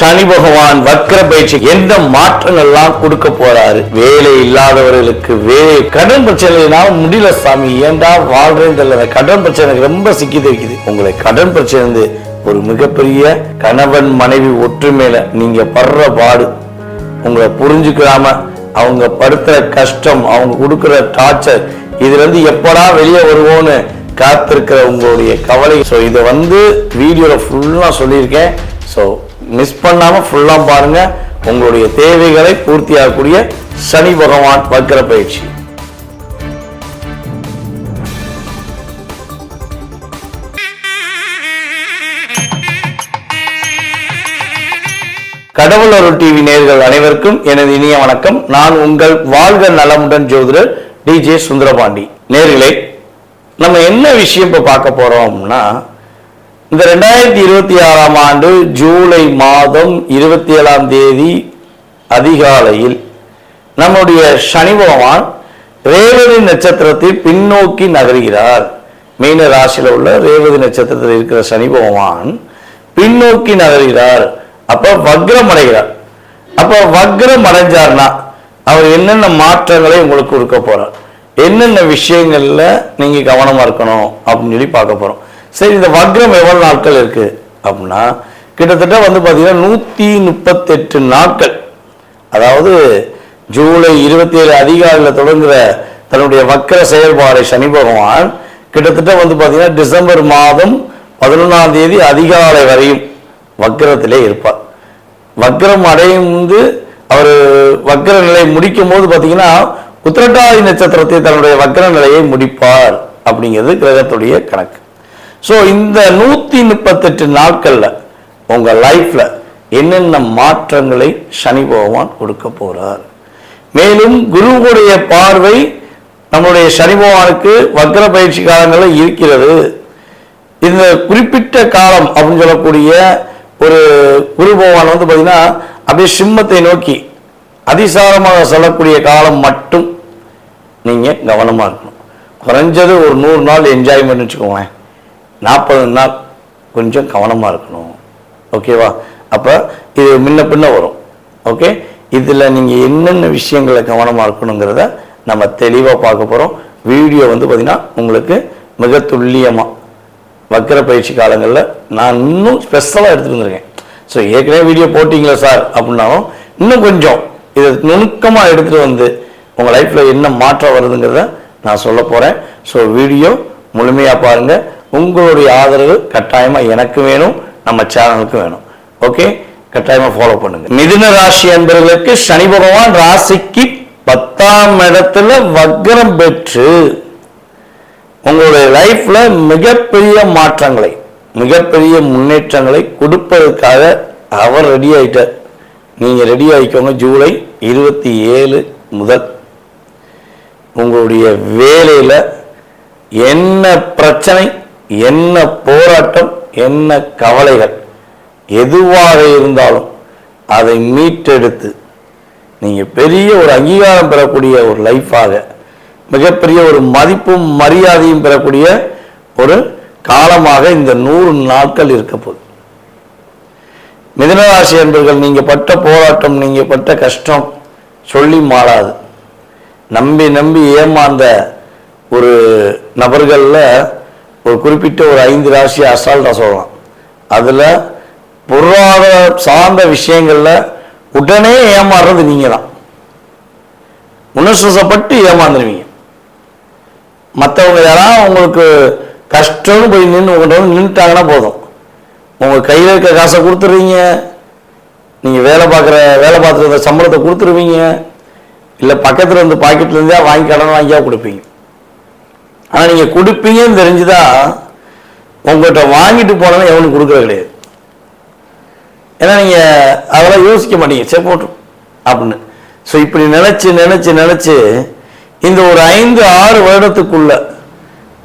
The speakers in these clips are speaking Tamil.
சனி பகவான் வக்ர பயிற்சி எந்த மாற்றங்கள்லாம் கொடுக்க போறாரு? வேலை இல்லாதவர்களுக்கு வேலை, கடன் பிரச்சனைனால முடியல சாமி, ஏண்டா வாழ்றேன்னு தெரியல, கடன் பிரச்சனை ரொம்ப சிக்கி வைக்குது. உங்களை கடன் பிரச்சனை ஒரு மிகப்பெரிய கணவன் மனைவி ஒற்றுமையில நீங்க படுற பாடு, உங்களை புரிஞ்சுக்காம அவங்க படுத்துற கஷ்டம், அவங்க கொடுக்கிற டார்ச்சர், இதுல இருந்து எப்படா வெளியே வருவோன்னு காத்திருக்கிற உங்களுடைய கவலை. ஸோ இதை வீடியோல ஃபுல்லா சொல்லியிருக்கேன். ஸோ மிஸ் பண்ணாம ஃபுல்லா பாருங்க. உங்களுடைய தேவைகளை பூர்த்தியாகக்கூடிய சனி பகவான் வக்ர பயிற்சி. கடவுள் அருள் டிவி நேயர்கள் அனைவருக்கும் எனது இனிய வணக்கம். நான் உங்கள் வாழ்க நலமுடன் ஜோதிடர் டிஜே சுந்தரபாண்டி. நேயர்களே, நம்ம என்ன விஷயம் இப்ப பார்க்க போறோம்னா, இந்த 2026ஆம் ஆண்டு ஜூலை மாதம் 27ஆம் தேதி அதிகாலையில் நம்முடைய சனி பகவான் ரேவதி நட்சத்திரத்தில் பின்னோக்கி நகர்கிறார். மீன ராசியில் உள்ள ரேவதி நட்சத்திரத்தில் இருக்கிற சனி பகவான் பின்னோக்கி நகர்கிறார். அப்ப வக்ரம் அடைகிறார். அப்ப வக்ரம் அடைஞ்சார்னா அவர் என்னென்ன மாற்றங்களை உங்களுக்கு கொடுக்க போறார், என்னென்ன விஷயங்கள்ல நீங்க கவனமா இருக்கணும் அப்படின்னு சொல்லி பார்க்க போறோம். சரி, இந்த வக்ரம் எவ்வளவு நாட்கள் இருக்கு அப்படின்னா, கிட்டத்தட்ட பாத்தீங்கன்னா 138 நாட்கள். அதாவது ஜூலை 27 அதிகாலையில் தொடங்குற தன்னுடைய வக்ர செயல்பாடை சனி பகவான் கிட்டத்தட்ட பாத்தீங்கன்னா டிசம்பர் மாதம் 11ஆம் தேதி அதிகாலை வரையும் வக்ரத்திலே இருப்பார். வக்ரம் அடையும் அவர் வக்ர நிலை முடிக்கும் போது பாத்தீங்கன்னா உத்திரட்டாதி நட்சத்திரத்தை தன்னுடைய வக்ர நிலையை முடிப்பார் அப்படிங்கிறது கிரகத்துடைய கணக்கு. ஸோ இந்த 138 நாட்கள்ல உங்க லைஃப்ல என்னென்ன மாற்றங்களை சனி பகவான் கொடுக்க போறார். மேலும் குருவுடைய பார்வை நம்முடைய சனி பகவானுக்கு வக்ர பயிற்சி காலங்களில் இருக்கிறது. இந்த குறிப்பிட்ட காலம் அப்படின்னு சொல்லக்கூடிய ஒரு குரு பகவான் பாத்தீங்கன்னா அப்படியே சிம்மத்தை நோக்கி அதிசாரமாக சொல்லக்கூடிய காலம் மட்டும் நீங்க கவனமா இருக்கணும். குறைஞ்சது ஒரு 100 நாள் என்ஜாய்மெண்ட் வச்சுக்கோங்க, 40 நாள் கொஞ்சம் கவனமா இருக்கணும். ஓகேவா? அப்ப இது முன்ன பின்ன வரும். ஓகே, இதுல நீங்க என்னென்ன விஷயங்களை கவனமா இருக்கணுங்கிறத நம்ம தெளிவா பார்க்க போறோம். வீடியோ பாத்தீங்கன்னா உங்களுக்கு மிக துல்லியமா வக்ர பயிற்சி காலங்களில் நான் இன்னும் ஸ்பெஷலாக எடுத்துட்டு வந்திருக்கேன். ஸோ ஏற்கனவே வீடியோ போட்டிங்களா சார் அப்படின்னாலும் இன்னும் கொஞ்சம் இதை நுணுக்கமாக எடுத்துகிட்டு உங்கள் லைஃப்பில் என்ன மாற்றம் வருதுங்கிறத நான் சொல்ல போகிறேன். ஸோ வீடியோ முழுமையாக பாருங்கள். உங்களுடைய ஆதரவு கட்டாயமாக எனக்கு வேணும், நம்ம சேனலுக்கு வேணும். ஓகே, கட்டாயமாக ஃபாலோ பண்ணுங்க. மிதுன ராசி என்பவர்களுக்கு சனி பகவான் ராசிக்கு 10ஆம் இடத்துல வக்ரம் பெற்று உங்களுடைய லைஃப்ல மிகப்பெரிய மாற்றங்களை, மிகப்பெரிய முன்னேற்றங்களை கொடுப்பதற்காக அவர் ரெடி ஆயிட்டார். நீங்க ரெடி ஆயிக்கோங்க. ஜூலை 27 முதல் உங்களுடைய வேலையில என்ன பிரச்சனை, என்ன போராட்டம், என்ன கவலைகள் எதுவாக இருந்தாலும் அதை மீட்டெடுத்து நீங்க பெரிய ஒரு அங்கீகாரம் பெறக்கூடிய ஒரு லைஃபாக, மிகப்பெரிய ஒரு மதிப்பும் மரியாதையும் பெறக்கூடிய ஒரு காலமாக இந்த 100 நாட்கள் இருக்க போகுது. மிதுனராசி என்பவர்கள், நீங்க பட்ட போராட்டம், நீங்க பட்ட கஷ்டம் சொல்லி மாறாது. நம்பி நம்பி ஏமாந்த ஒரு நபர்கள்ல ஒரு குறிப்பிட்ட ஒரு 5 ராசி அசால்ட்டா சொல்லலாம். அதுல பொருளாதார சார்ந்த விஷயங்கள்ல உடனே ஏமாறுறது நீங்க தான். உணர்ச்சிப்பட்டு ஏமாந்துருவீங்க. மற்றவங்க யாராவது உங்களுக்கு கஷ்டம்னு போய் நின்றுட்டாங்கன்னா போதும், உங்க கையில் இருக்க காசை கொடுத்துருவீங்க, நீங்க வேலை பார்த்துருந்த சம்பளத்தை கொடுத்துருவீங்க, இல்லை பக்கத்துல இருந்து பாக்கெட்ல இருந்தா வாங்கி கடன் வாங்கியா கொடுப்பீங்க. ஆனா நீங்க கொடுப்பீங்கன்னு தெரிஞ்சுதான் உங்கள்கிட்ட வாங்கிட்டு போனாலும் எவனுக்கு கொடுக்கறது கிடையாது. ஏன்னா நீங்க அதெல்லாம் யோசிக்க மாட்டீங்க, சே போட்டு அப்படின்னு. ஸோ இப்படி நினைச்சு நினைச்சு நினைச்சு இந்த ஒரு 5-6 வருடத்துக்குள்ள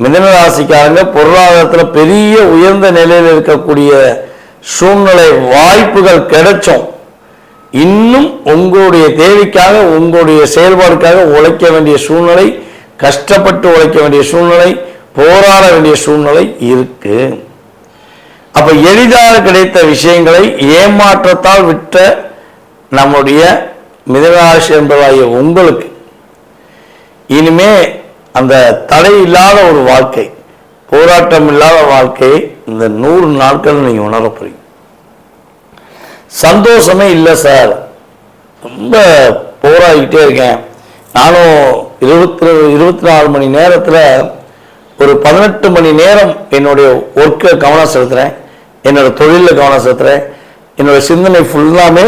மிதுன ராசிக்காரங்க பொருளாதாரத்தில் பெரிய உயர்ந்த நிலையில் இருக்கக்கூடிய சூழ்நிலை வாய்ப்புகள் கிடைச்சும் இன்னும் உங்களுடைய தேவைக்காக, உங்களுடைய செயல்பாடுக்காக உழைக்க வேண்டிய சூழ்நிலை, கஷ்டப்பட்டு உழைக்க வேண்டிய சூழ்நிலை, போராட வேண்டிய சூழ்நிலை இருக்கு. அப்ப எளிதாக கிடைத்த விஷயங்களை ஏமாற்றத்தால் விட்ட நம்முடைய மிதுனராசி என்பதாகிய உங்களுக்கு இனிமே அந்த தடை இல்லாத ஒரு வாழ்க்கை, போராட்டம் இல்லாத வாழ்க்கையை இந்த 100 நாட்கள் நீங்க உணர போறீங்க. சந்தோஷமே இல்லை சார், ரொம்ப போராடிக்கிட்டே இருக்கேன். நானும் 24 மணி நேரத்தில் ஒரு 18 மணி நேரம் என்னுடைய ஒர்க்கை கவனம் செலுத்துகிறேன், என்னோட தொழிலில் கவனம் செலுத்துகிறேன். என்னோட சிந்தனை ஃபுல்லாமே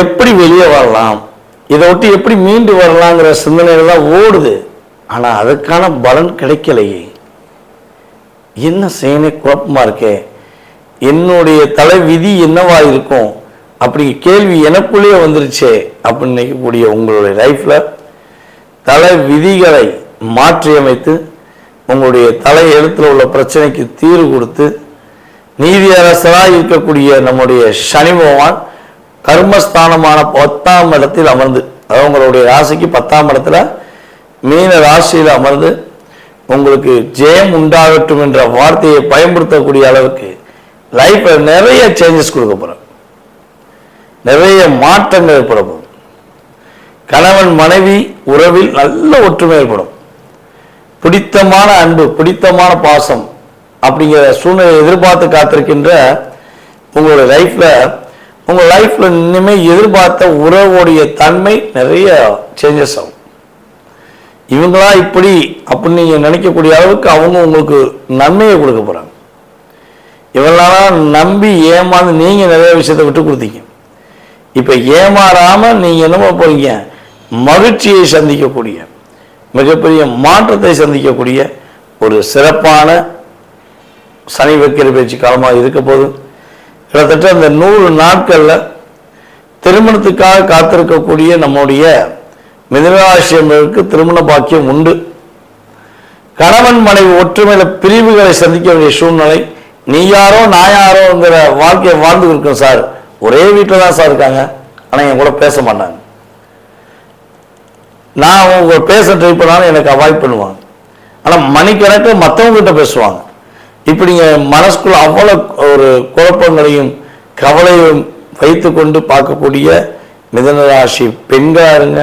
எப்படி வெளியே வரலாம், இதை விட்டு எப்படி மீண்டு வரலாங்கிற சிந்தனைகள் தான் ஓடுது. ஆனால் அதுக்கான பலன் கிடைக்கலையே, என்ன செய்யணும் குழப்பமா இருக்கே, என்னுடைய தலை விதி என்னவா இருக்கும் அப்படி கேள்வி எனக்குள்ளேயே வந்துருச்சே அப்படின்னு நினைக்கக்கூடிய உங்களுடைய லைஃப்ல தலை விதிகளை மாற்றியமைத்து உங்களுடைய தலை எழுத்துல உள்ள பிரச்சனைக்கு தீர்வு கொடுத்து நீதியரசராக இருக்கக்கூடிய நம்முடைய சனி பகவான் கர்மஸ்தானமான 10ஆம் இடத்தில் அமர்ந்து, அதாவது உங்களுடைய ராசிக்கு 10ஆம் இடத்துல மீன ராசியில் அமர்ந்து உங்களுக்கு ஜெயம் உண்டாகட்டும் என்ற வார்த்தையை பயன்படுத்தக்கூடிய அளவுக்கு லைஃப்ல நிறைய சேஞ்சஸ் கொடுக்க போறோம், நிறைய மாற்றங்கள் ஏற்பட போகும். கணவன் மனைவி உறவில் நல்ல ஒற்றுமை ஏற்படும். பிடித்தமான அன்பு, பிடித்தமான பாசம் அப்படிங்கிற சூழ்நிலை எதிர்பார்த்து காத்திருக்கின்ற உங்களுடைய லைஃப்ல இனிமே எதிர்பார்த்த உறவுடைய தன்மை நிறைய சேஞ்சஸ் ஆகும். இவங்களா இப்படி அப்படின்னு நீங்க நினைக்கக்கூடிய அளவுக்கு அவங்க உங்களுக்கு நன்மையை கொடுக்க போறாங்க. இவங்களெல்லாம் நம்பி ஏமாந்து நீங்க நிறைய விஷயத்தை விட்டு கொடுத்தீங்க. இப்ப ஏமாறாம நீங்க என்ன பண்ண போறீங்க, மகிழ்ச்சியை சந்திக்கக்கூடிய மிகப்பெரிய மாற்றத்தை சந்திக்கக்கூடிய ஒரு சிறப்பான சனி வக்கிர பயிற்சி காலமாக இருக்க போது. கிட்டத்தட்ட இந்த 100 நாட்கள்ல திருமணத்துக்காக காத்திருக்கக்கூடிய நம்முடைய மிதுனராசியர்களுக்கு திருமண பாக்கியம் உண்டு. கணவன் மனைவி ஒற்றுமையில பிரிவுகளை சந்திக்க வேண்டிய சூழ்நிலை, நீ யாரோ நான் யாரோங்கிற வாழ்க்கையை வாழ்ந்து இருக்கோம் சார், ஒரே வீட்டில் தான் சார் இருக்காங்க, ஆனா என் கூட பேச மாட்டாங்க, நான் அவங்க பேச ட்ரை பண்ணாலும் எனக்கு அவாய்ட் பண்ணுவாங்க, ஆனா மணிக்கணக்கில் மற்றவங்க கிட்ட பேசுவாங்க. இப்படிங்க மனசுக்குள்ள அவ்வளவு ஒரு குழப்பங்களையும் கவலையும் வைத்து கொண்டு பார்க்கக்கூடிய மிதுனராசி பெண்களா இருங்க,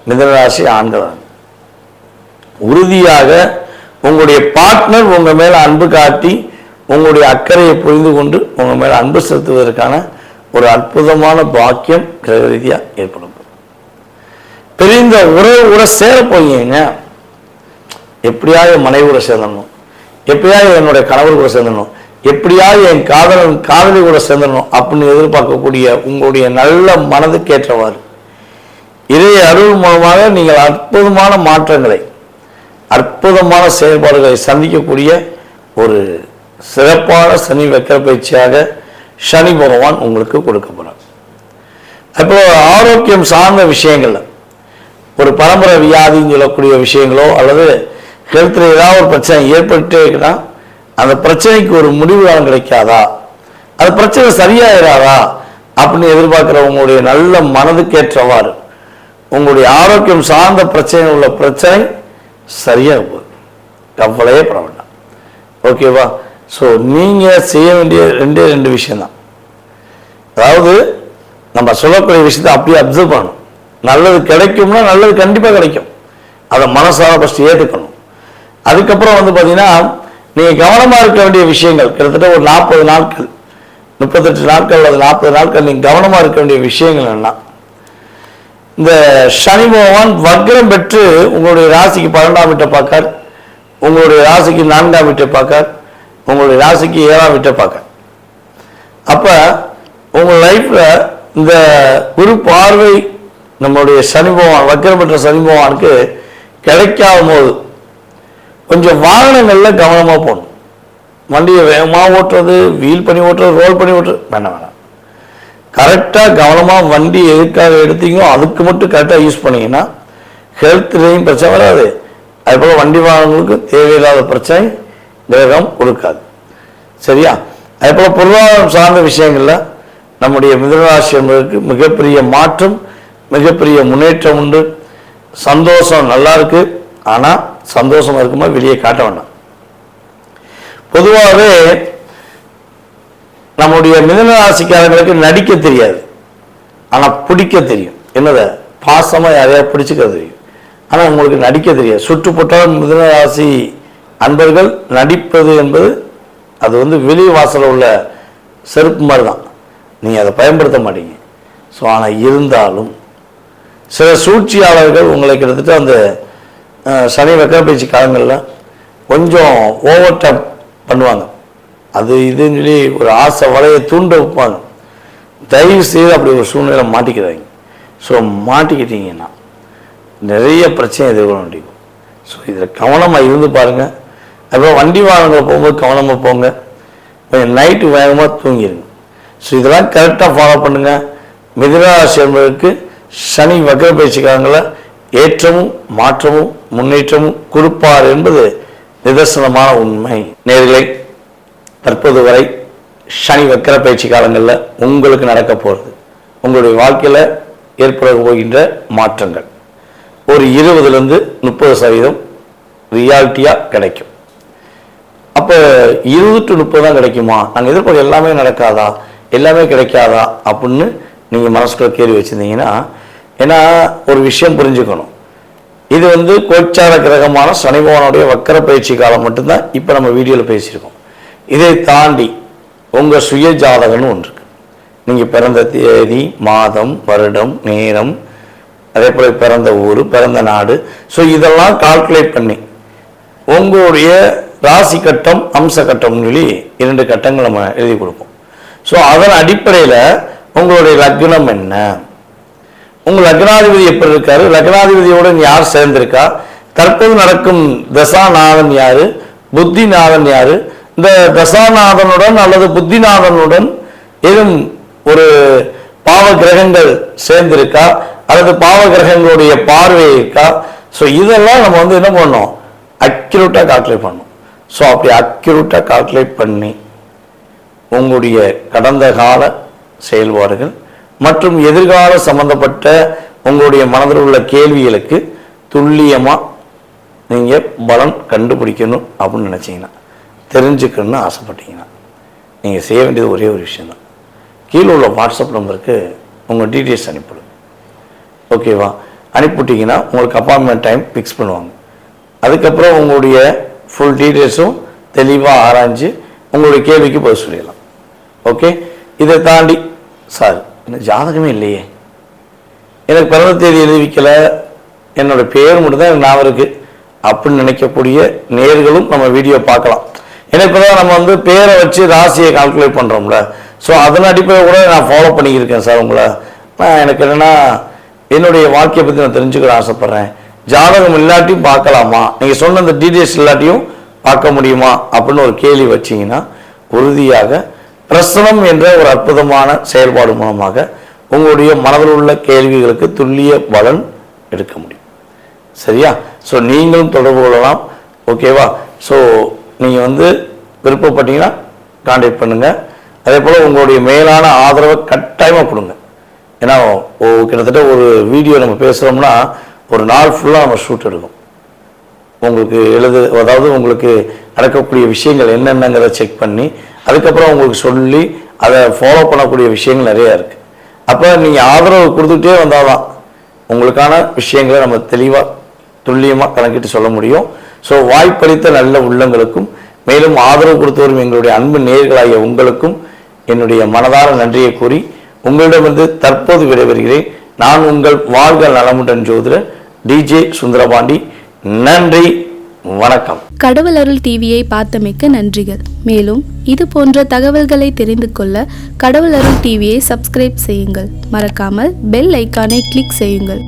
மிதுனராசி ஆண்களா இருங்க. உறுதியாக உங்களுடைய பார்ட்னர் உங்க மேல அன்பு காட்டி உங்களுடைய அக்கறையை புரிந்து கொண்டு உங்க மேல அன்பு செலுத்துவதற்கான ஒரு அற்புதமான பாக்கியம் கிரக ரீதியா ஏற்படும். பிரிந்த உறவு சேர போய்ங்க, எப்படியாவது என் மனைவி கூட சேர்ந்துடணும், எப்படியாவது என்னுடைய கணவர் கூட சேர்ந்துடணும், எப்படியாவது என் காதலி கூட சேர்ந்துடணும் அப்படின்னு எதிர்பார்க்கக்கூடிய உங்களுடைய நல்ல மனதுக்கேற்றவாறு இறை அருள் மூலமாக நீங்கள் அற்புதமான மாற்றங்களை, அற்புதமான செயல்பாடுகளை சந்திக்கக்கூடிய ஒரு சிறப்பான சனி வக்கிர பயிற்சியாக சனி பகவான் உங்களுக்கு கொடுக்க போறார். அப்போ ஆரோக்கியம் சார்ந்த விஷயங்கள்ல ஒரு பரம்பரை வியாதின்னு சொல்லக்கூடிய விஷயங்களோ அல்லது ஹெல்த்ல ஏதாவது ஒரு பிரச்சனை ஏற்பட்டே இருக்குன்னா அந்த பிரச்சனைக்கு ஒரு முடிவு காலம் கிடைக்காதா, அந்த பிரச்சனை சரியாயிராதா அப்படின்னு எதிர்பார்க்கிற உங்களுடைய நல்ல மனதுக்கேற்றவாறு உங்களுடைய ஆரோக்கியம் சார்ந்த பிரச்சனை உள்ள பிரச்சனை சரியாக போகுது, கவலையே பட வேண்டாம். ஓகேவா? ஸோ நீங்க செய்ய வேண்டிய 2 விஷயம்தான். அதாவது நம்ம சொல்லக்கூடிய விஷயத்தை அப்படியே அப்சர்வ் பண்ணணும். நல்லது கிடைக்கும்னா நல்லது கண்டிப்பாக கிடைக்கும், அதை மனசார ஃபர்ஸ்ட் ஏற்றுக்கணும். அதுக்கப்புறம் பார்த்தீங்கன்னா நீங்கள் கவனமாக இருக்க வேண்டிய விஷயங்கள் கிட்டத்தட்ட ஒரு 40 நாட்கள் 38 நாட்கள் அல்லது 40 நாட்கள் நீங்கள் கவனமாக இருக்க வேண்டிய விஷயங்கள் என்ன, இந்த சனி பகவான் வக்ரம் பெற்று உங்களுடைய ராசிக்கு 12ஆம் வீட்டை பார்க்கார், உங்களுடைய ராசிக்கு 4ஆம் வீட்டை பார்க்கார், உங்களுடைய ராசிக்கு 7ஆம் வீட்டை பார்க்கார். அப்ப உங்க லைஃப்ல இந்த குரு பார்வை நம்மளுடைய சனி பகவான் வக்ரம் பெற்ற சனி பகவானுக்கு கிடைக்காத போது கொஞ்சம் வாகனங்கள்ல கவனமா போகணும். வண்டியை வேகமா ஓட்டுறது, வீல் பண்ணி ஓட்டுறது, ரோல் பண்ணி ஓட்டுறது வேணாம். கரெக்டா கவனமா வண்டி எதுக்காக எடுத்தீங்களோ அதுக்கு மட்டும் கரெக்டா யூஸ் பண்ணீங்கன்னா ஹெல்த்லையும் பிரச்சனை வராது. அது போல வண்டி வாகனங்களுக்கு தேவையில்லாத பிரச்சனை கிரகம் கொடுக்காது. சரியா? அதே போல பொருளாதாரம் சார்ந்த விஷயங்கள்ல நம்முடைய மிதுனராசிக்கு மிகப்பெரிய மாற்றம், மிகப்பெரிய முன்னேற்றம் உண்டு. சந்தோஷம் நல்லா இருக்கு, ஆனா சந்தோஷமா இருக்குமா வெளியே காட்ட வேண்டாம். பொதுவாகவே நம்முடைய மிதுன ராசிக்காரங்களுக்கு நடிக்க தெரியாது, ஆனால் பிடிக்க தெரியும். என்னதை பாசமாக யாரையா பிடிச்சிக்க தெரியும், ஆனால் உங்களுக்கு நடிக்க தெரியாது. சுற்றுப்பட்டால் மிதுன ராசி அன்பர்கள் நடிப்பது என்பது அது வெளி வாசலில் உள்ள செருப்பு மாதிரி தான், நீங்கள் அதை பயன்படுத்த மாட்டீங்க. ஸோ ஆனால் இருந்தாலும் சில சூழ்ச்சியாளர்கள் உங்களை கிட்டத்தட்ட அந்த சனி வக்கரப்பயிற்சி காலங்களில் கொஞ்சம் ஓவர் டேப் பண்ணுவாங்க. அது இதுன்னு சொல்லி ஒரு ஆசை வலையை தூண்ட வைப்பாங்க. தயவு செய்து அப்படி ஒரு சூழ்நிலை மாட்டிக்கிறாங்க. ஸோ மாட்டிக்கிட்டீங்கன்னா நிறைய பிரச்சனை எதிர்கொள்ள முடியும். ஸோ இதில் கவனமாக இருந்து பாருங்கள். அப்புறம் வண்டி வாகனங்களை போகும்போது கவனமாக போங்க, கொஞ்சம் நைட்டு வேகமாக தூங்கிடுங்க. ஸோ இதெல்லாம் கரெக்டாக ஃபாலோ பண்ணுங்கள். மிதுன ராசி என்பதற்கு சனி வக்கரப்பயிற்சி காலங்களில் ஏற்றமும் மாற்றமும் முன்னேற்றமும் கொடுப்பார் என்பது நிதர்சனமான உண்மை. நேயர்களே, தற்போது வரை சனி வக்கரப்பயிற்சி காலங்களில் உங்களுக்கு நடக்க போகிறது, உங்களுடைய வாழ்க்கையில் ஏற்பட போகின்ற மாற்றங்கள் ஒரு 20-30% ரியாலிட்டியாக கிடைக்கும். அப்போ 20 to 30 தான் கிடைக்குமா, நாங்கள் எதிர்பார்க்க எல்லாமே நடக்காதா, எல்லாமே கிடைக்காதா அப்படின்னு நீங்கள் மனசுக்குள்ள கேள்வி வச்சுருந்தீங்கன்னா, ஏன்னா ஒரு விஷயம் புரிஞ்சுக்கணும். இது கோச்சார கிரகமான சனி பகவானுடைய வக்கர பயிற்சி காலம் மட்டும்தான் இப்போ நம்ம வீடியோவில் பேசியிருக்கோம். இதை தாண்டி உங்கள் சுய ஜாதகம்னு ஒன்று இருக்கு. நீங்கள் பிறந்த தேதி, மாதம், வருடம், நேரம், அதே போல் பிறந்த ஊர், பிறந்த நாடு, ஸோ இதெல்லாம் கால்குலேட் பண்ணி உங்களுடைய ராசி கட்டம், அம்ச கட்டம்னு சொல்லி 2 கட்டங்கள் நம்ம எழுதி கொடுப்போம். ஸோ அதன் அடிப்படையில் உங்களுடைய லக்னம் என்ன, உங்கள் லக்னாதிபதி எப்படி இருக்காரு, லக்னாதிபதியோடு யார் சேர்ந்திருக்கா, தற்போது நடக்கும் தசாநாதன் யாரு, புத்திநாதன் யாரு, இந்த தசாநாதனுடன் அல்லது புத்திநாதனுடன் ஏதும் ஒரு பாவ கிரகங்கள் சேர்ந்திருக்கா அல்லது பாவ கிரகங்களுடைய பார்வை இருக்கா. ஸோ இதெல்லாம் நம்ம என்ன பண்ணோம், அக்யூரேட்டாக கால்குலேட் பண்ணோம். ஸோ அப்படி அக்யூரேட்டாக கால்குலேட் பண்ணி உங்களுடைய கடந்த கால செயல்பாடுகள் மற்றும் எதிர்கால சம்பந்தப்பட்ட உங்களுடைய மனதில் உள்ள கேள்விகளுக்கு துல்லியமாக நீங்கள் பலன் கண்டுபிடிக்கணும் அப்படின்னு நினச்சிங்கன்னா, தெரிஞ்சுக்கணும்னு ஆசைப்பட்டீங்கன்னா, நீங்கள் செய்ய வேண்டியது ஒரே ஒரு விஷயந்தான். கீழே உள்ள வாட்ஸ்அப் நம்பருக்கு உங்கள் டீட்டெயில்ஸ் அனுப்பிவிடும். ஓகேவா? அனுப்பிவிட்டிங்கன்னா உங்களுக்கு அப்பாயின்மெண்ட் டைம் ஃபிக்ஸ் பண்ணுவாங்க. அதுக்கப்புறம் உங்களுடைய ஃபுல் டீட்டெயில்ஸும் தெளிவாக ஆராய்ஞ்சு உங்களுடைய கேள்விக்கு பதில் சொல்லிடலாம். ஓகே? இதை தாண்டி சார் எனக்கு ஜாதகமே இல்லையே, எனக்கு பிறந்த தேதி எழுதி வைக்கலை, என்னோடய பேர் மட்டும்தான் எனக்கு ஞாபகம் இருக்குது அப்படின்னு நினைக்கக்கூடிய நேர்களும் நம்ம வீடியோ பார்க்கலாம். ஏன்னா இப்போ தான் நம்ம பேரை வச்சு ராசியை கால்குலேட் பண்ணுறோம்ல. ஸோ அதன் அடிப்படையில் கூட நான் ஃபாலோ பண்ணிக்கிருக்கேன் சார் உங்களை. நான் எனக்கு என்னென்னா என்னுடைய வாழ்க்கையை பற்றி நான் தெரிஞ்சுக்கிற ஆசைப்பட்றேன், ஜாதகம் இல்லாட்டியும் பார்க்கலாமா, நீங்கள் சொன்ன அந்த டீட்டெயில்ஸ் இல்லாட்டியும் பார்க்க முடியுமா அப்படின்னு ஒரு கேள்வி வச்சிங்கன்னா, உறுதியாக பிரசனம் என்ற ஒரு அற்புதமான செயல்பாடு மூலமாக உங்களுடைய மனதில் உள்ள கேள்விகளுக்கு துல்லிய பலன் எடுக்க முடியும். சரியா? ஸோ நீங்களும் தொடர்பு கொள்ளலாம். ஓகேவா? ஸோ நீங்கள் விருப்பப்பட்டீங்கன்னா கான்டாக்ட் பண்ணுங்கள். அதே போல் உங்களுடைய மேலான ஆதரவை கட்டாயமாக கொடுங்க. ஏன்னா கிட்டத்தட்ட ஒரு வீடியோ நம்ம பேசுகிறோம்னா ஒரு நாள் ஃபுல்லாக நம்ம ஷூட் எடுக்கும். உங்களுக்கு அதாவது உங்களுக்கு நடக்கக்கூடிய விஷயங்கள் என்னென்னங்கிறத செக் பண்ணி அதுக்கப்புறம் உங்களுக்கு சொல்லி அதை ஃபாலோ பண்ணக்கூடிய விஷயங்கள் நிறையா இருக்குது. அப்போ நீங்கள் ஆதரவு கொடுத்துக்கிட்டே வந்தால் தான் உங்களுக்கான விஷயங்களை நம்ம தெளிவாக துல்லியமாக கணக்கிட்டு சொல்ல முடியும். ஸோ வாய்ப்பளித்த நல்ல உள்ளங்களுக்கும் மேலும் ஆதரவு கொடுத்து வரும் எங்களுடைய அன்பு நேயர்களாகிய உங்களுக்கும் என்னுடைய மனதார நன்றியை கூறி உங்களிடமிருந்து தற்போது விடைபெறுகிறேன். நான் உங்கள் வாழ்க நலமுடன் ஜோதிடர் டிஜே சுந்தரபாண்டி. நன்றி, வணக்கம். கடவுள் அருள் டிவியை பார்த்தமைக்கு நன்றிகள். மேலும் இது போன்ற தகவல்களை தெரிந்து கொள்ள கடவுள் அருள் டிவியை சப்ஸ்கிரைப் செய்யுங்கள். மறக்காமல் பெல் ஐக்கானை கிளிக் செய்யுங்கள்.